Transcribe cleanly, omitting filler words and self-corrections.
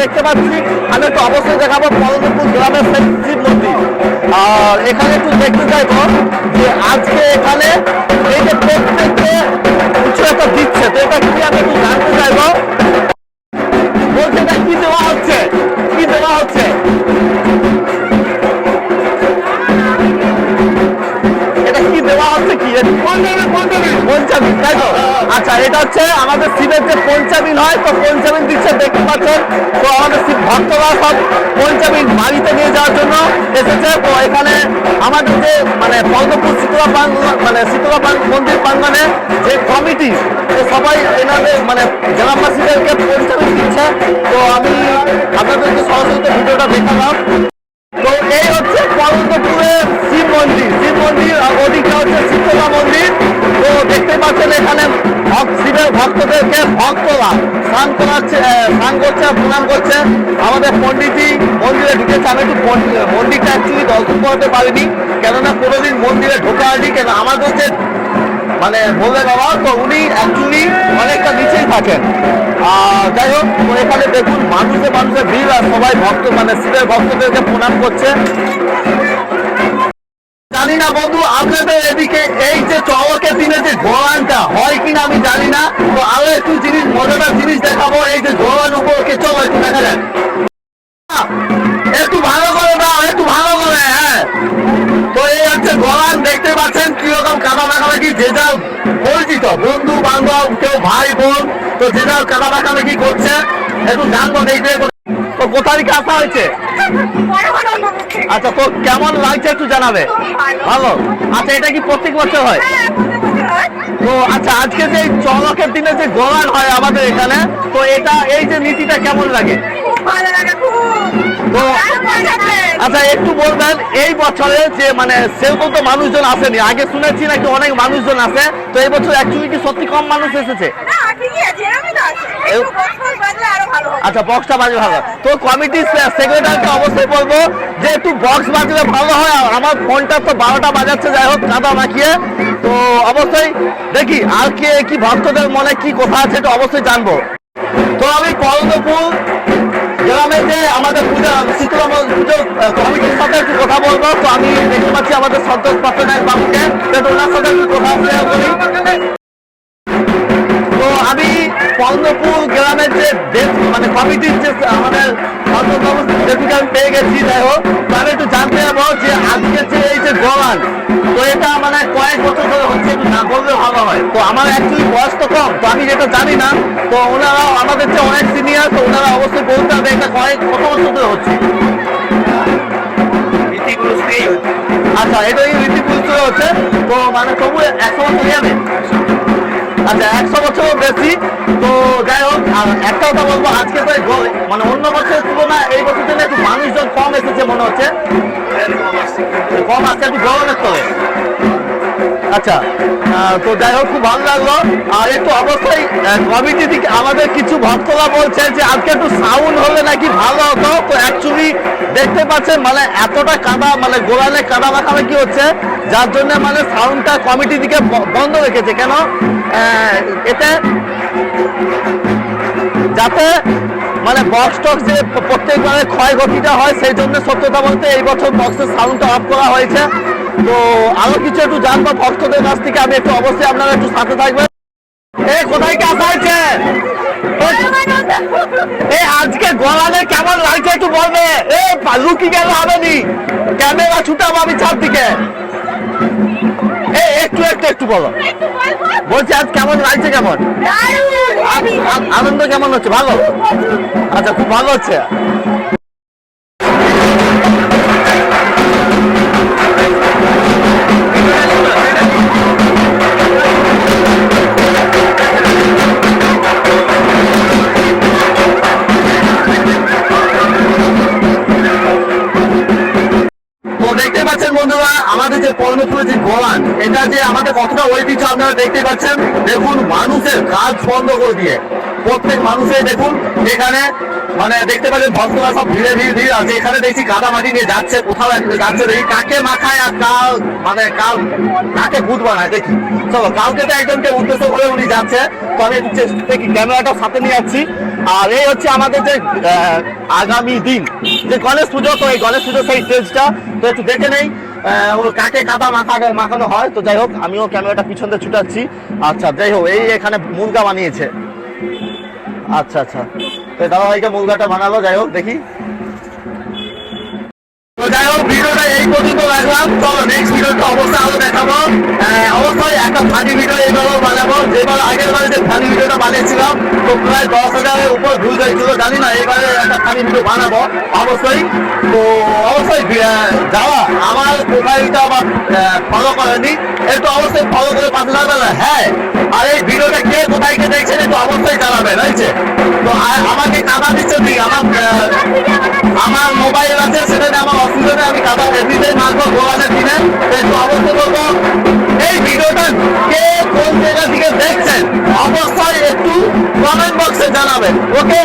দেখতে পাচ্ছি, আমি একটু অবশ্যই দেখাবো পরমপুর গ্রামের সেই শিব মন্দির। আর এখানে একটু দেখতে চাইবো যে আজকে এখানে এই যে প্রত্যেককে কিছু একটা দিচ্ছে, তো এটা কি আমি একটু জানতে চাইবো। বলছে এটা কি দেওয়া হচ্ছে, কি দেওয়া হচ্ছে? এটা কি দেওয়া হচ্ছে, কি পঞ্চামিন, তাই তো? আচ্ছা, এটা হচ্ছে আমাদের শিবের যে পঞ্চামিন হয়, তো পঞ্চামিন দিচ্ছে দেখতে পাচ্ছেন। তো আমাদের শিব ভক্তরা সব পঞ্চামিন বাড়িতে নিয়ে যাওয়ার জন্য এসেছে। তো এখানে আমাদের যে মানে পদ্মপুর শীতলা মানে শীতলা মন্দির প্রাঙ্গণে যে কমিটি, তো সবাই এনাদের মানে গ্রামবাসীদেরকে পঞ্চামিন দিচ্ছে। তো আমি আপনাদেরকে সরাসরি ভিডিওটা দেখালাম। তো এই হচ্ছে পদ্মপুরের শিব মন্দির, শিব মন্দির ওদিকে হচ্ছে শীতলা মন্দির। তো দেখতে পাচ্ছেন এখানে শিবের ভক্তদেরকে ভক্তরা স্নান করাচ্ছে, স্নান করছে, প্রণাম করছে। আমাদের পণ্ডিতজি মন্দিরে ঢুকেছে। আমি একটু মন্দিরটা অ্যাকচুয়ালি দর্শন করতে পারিনি, কেননা কোনোদিন মন্দিরে ঢোকা হয়নি। কেন আমাদের যে মানে বললে বাবা, তো উনি অ্যাকচুয়ালি অনেকটা নিচেই থাকেন। যাই হোক, এখানে দেখুন মানুষের ভিড়, আর সবাই ভক্ত মানে শিবের ভক্তদেরকে প্রণাম করছে। জানি না বন্ধু, আপনাদের এদিকে এই যে চড়কের দিনে যে ঘোরানটা হয় কিনা আমি জানি না। তো আরো একটু জিনিস, মজাদার জিনিস দেখাবো। এই যে ঘোরান উপরকে চলো একটু দেখা যায়, একটু ভালো করে দাও, একটু ভালো করে। হ্যাঁ, তো এই হচ্ছে ঘোরান, দেখতে পাচ্ছেন কিরকম কাদা মাখামাখি, যে যার পরিচিত বন্ধু বান্ধব, কেউ ভাই বোন, তো যে যার কাদা মাখামাখি করছে। একটু জানবো দেখবে। তো কোথা থেকে আসা হয়েছে? আচ্ছা, তো কেমন লাগছে একটু জানাবে। ভালো। আচ্ছা, এটা কি প্রত্যেক বছর হয়? তো আচ্ছা, আজকে যে চড়কের দিনে যে গোলান হয় আমাদের এখানে, তো এটা এই যে নীতিটা কেমন লাগে? তো আচ্ছা, একটু বলবেন এই বছরে যে মানে সেরকম তো মানুষজন আসেনি, আগে শুনেছি নাকি অনেক মানুষজন আসে, তো এই বছর অ্যাকচুয়ালি কি সত্যি কম মানুষ এসেছে? আচ্ছা, বক্সটা বাজে ভালো। তো কমিটির সেক্রেটারিকে অবশ্যই বলবো যে একটু বক্স বাজলে ভালো হয়। আমার ফোনটা তো 12টা বাজাচ্ছে, যাই হোক কাদা মাখিয়ে। তো অবশ্যই দেখি আর কে কি ভক্তদের মনে কি কথা আছে, তো অবশ্যই জানবো। তো আমি পদ্মপুর গ্রামে যে আমাদের পূজা শীতলা পুজো কমিটির সাথে একটু কথা বলবো। তো আমি দেখতে পাচ্ছি আমাদের সন্তোষ পাত্রনায়ক বাবুকে, ওনার সাথে একটু কথা বলি। তো আমি পদ্মপুর গ্রামের যে মানে কমিটির যে আমাদের ডেপুটি পেয়ে গেছি। যাই হোক, তো আমি একটু জানতে যাবো যে আজকে যে এই যে গোলান, তো এটা মানে কয়েক বছর ধরে হচ্ছে, একটু না বললে ভালো হয়। তো আমার অ্যাকচুয়ালি বয়স তো কম, তো আমি যেটা জানি না। তো ওনারা আমাদের যে অনেক সিনিয়র, তো ওনারা অবশ্যই বলতে হবে এটা কত বছর ধরে হচ্ছে। আচ্ছা, এটা এই রীতিপুরুষ হচ্ছে, তো মানে তবু 100 বছর যাবে। আচ্ছা, 100 বছরও বেশি। তো যাই হোক, আর একটা কথা বলবো, আজকে তো মানে অন্য বছরের তুলনায় এই বছর জন্য একটু মানুষজন কম এসেছে মনে হচ্ছে, কম আসছে একটু গরমের তবে। আচ্ছা, তো যাই হোক, খুব ভালো লাগলো। আর একটু অবশ্যই কমিটি থেকে আমাদের কিছু ভক্তরা বলছে যে আজকে একটু সাউন্ড হলে নাকি ভালো হতো। তো অ্যাকচুয়ালি দেখতে পাচ্ছেন মানে এতটা কাদা, মানে গোলানে কাদা মাখামাখি হচ্ছে, যার জন্য মানে সাউন্ডটা কমিটি থেকে বন্ধ রেখেছে। কেন? এতে যাতে মানে বক্স টক্স যে প্রত্যেকবারে ক্ষয়ক্ষতিটা হয়, সেই জন্য সত্যতা বলতে এই বছর বক্সের সাউন্ডটা অফ করা হয়েছে। তো আরো কিছু একটু জানবো ভক্তদের কাছ থেকে, আমি একটু অবশ্যই আপনারা একটু সাথে থাকবেন। কোথায় কি আসা হয়েছে? আজকে গোলানে কেমন লাগছে একটু বলবে। লুকি গেল হবে নি, ক্যামেরা ছুটাবো আমি চারদিকে। একটু একটু একটু বলো। বলছি আজ কেমন লাগছে, কেমন আনন্দ কেমন হচ্ছে? ভালো। আচ্ছা, খুব ভালো হচ্ছে। দেখতে পাচ্ছেন বন্ধুরা, আমাদের যে পর্ণপুরের যে গোলান, এটা যে আমাদের কতটা ঐতিহ্য আপনারা দেখতে পাচ্ছেন। দেখুন মানুষের কাজ বন্ধ করে দিয়ে প্রত্যেক মানুষের দেখুন এখানে মানে দেখতে পাচ্ছেন ভক্তরা সব ধীরে ধীরে ধীরে আছে। এখানে দেখছি কাদা মাটি নিয়ে যাচ্ছে, কোথাও যাচ্ছে দেখি কাকে মাথায়, আর কাল মানে কাল কাকে ভূত বানায় দেখি। চলো, কালকে তো একজনকে উদ্দেশ্য করে উনি যাচ্ছে। তো আমি দেখি ক্যামেরাটা সাথে নিয়ে যাচ্ছি। আর এই হচ্ছে আমাদের যে আগামী দিন যে গণেশ পুজো, তো এই গণেশ পুজো সেই স্টেজটা তো একটু দেখে নেই কাকে কাদা মাখানো হয়। তো যাই হোক আমিও ক্যামেরাটা পিছন দিয়ে ছুটাচ্ছি। আচ্ছা যাই হোক এই এখানে মুরগা বানিয়েছে। আচ্ছা আচ্ছা, তো দাদাভাইকে মুরগাটা বানালো। যাই হোক দেখি। তো যাই হোক ভিডিওটা এই পর্যন্ত রাখলাম। তো নেক্সট ভিডিওটা অবশ্যই আরো দেখাবো। অবশ্যই একটা ফানি ভিডিও এইভাবে বানাবো, যেবার আগের বারে যে ফানি ভিডিওটা বানিয়েছিলাম তো প্রায় 10,000-এর উপর ভিউ হয়েছিল, জানি না এবারে একটা ফানি ভিডিও বানাবো অবশ্যই। তো অবশ্যই যাওয়া আমার প্রোফাইলটা আবার ফলো করেনি, একটু অবশ্যই ফলো করে পাশে থাকবেন। হ্যাঁ, আর এই ভিডিওটা কে কোথায় কে দেখছেন একটু অবশ্যই জানাবেন, হয়েছে? তো আমাকে কাদা দিচ্ছে ঠিক আমার মোবাইল আছে, সেখানে আমার অসুবিধা নেই, আমি কাদা এমনিতেই মারবো গোয়ালের দিনে। একটু অবশ্যই বলবো এই ভিডিওটা কে কোন জায়গা থেকে দেখছেন অবশ্যই একটু কমেন্ট বক্সে জানাবেন। ওকে।